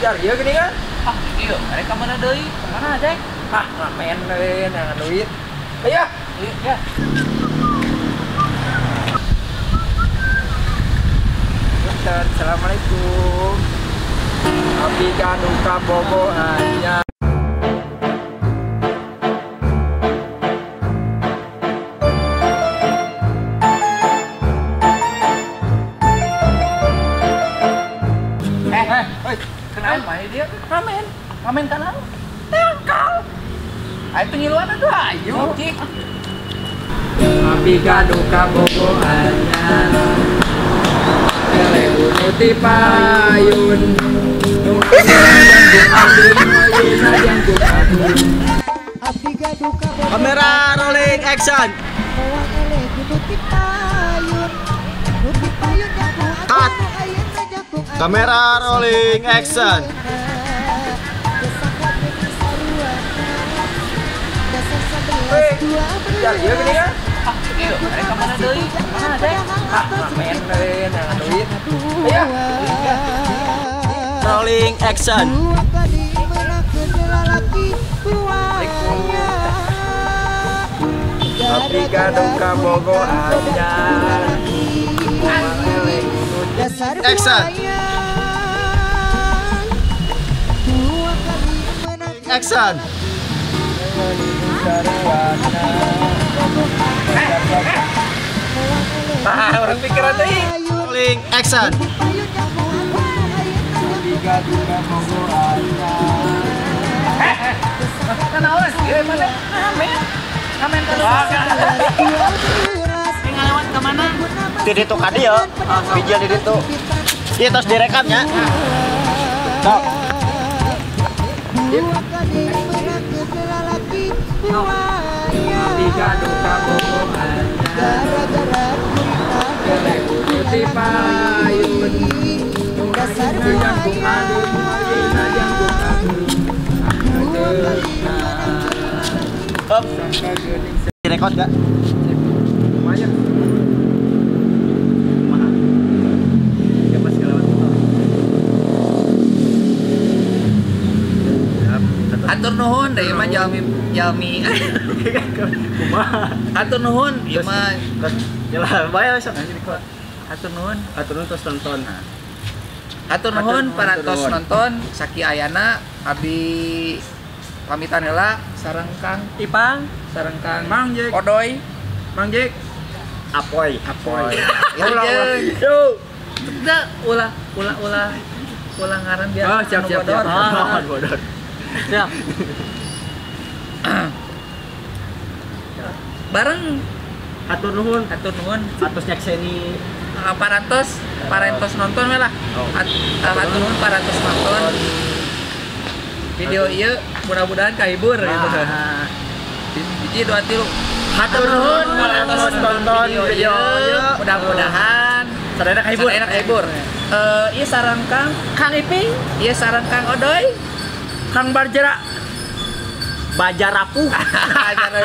cari ya gini kan? Iya, mereka mana deui? Kemana aja? Ngamen deh, jangan duit. Ayo. Ya. Assalamualaikum. Api kaduka bobo hanya. Kenapa dia? Ramen kan apa? Tengkal. Ayo ngiluan itu ayo. Api kaduka bobo hanya. Nuti payun. Kamera rolling action. Cut. Kamera rolling action. Cari ya gini kan? Iya, mereka mana deui? Kemana aja? Ngamen deh, jangan duit. Ayo. Rolling action. Api kaduka bobo hanya. Action. Action. Orang pikiran deh. Rolling action. Kenalan, iya mana? Ramen kan. Ngalawan ke mana? Di ditu ka dieu. Bijil di ditu. Ieu tos direkamnya. Sok. Api kaduka bobo hanya. Nuti payun. Jangkung adu, jangkung adu. Hop. Direkod enggak? Lumayan. Mahal. Ya pas kelewat motor. Atur nuhun deh mah jalmi atur nuhun ieu mah Jalan bae sok anjing rekod. atur nuhun Tos nonton. atur nuhun parantos nonton saki ayana abdi pamitan heula sareng Kang Ipang, sareng Kang Mang Jek. Odoy Mang Jek. Apoy. Yo teu ulah ngaran biar Oh, siap. Bodor. Siap. bareng Atur nuhun. Atos nyakseni parantos nonton we lah atur nuhun parantos nonton video ieu mudah-mudahan kahibur gitu. Hiji 2 3 hatur nuhun parantos nonton video ieu mudah-mudahan sadayana kahibur. Ieu sareng Kang Iping, ieu sareng Kang Odoy, Kang Barjera. Baja rapuh. Ajar.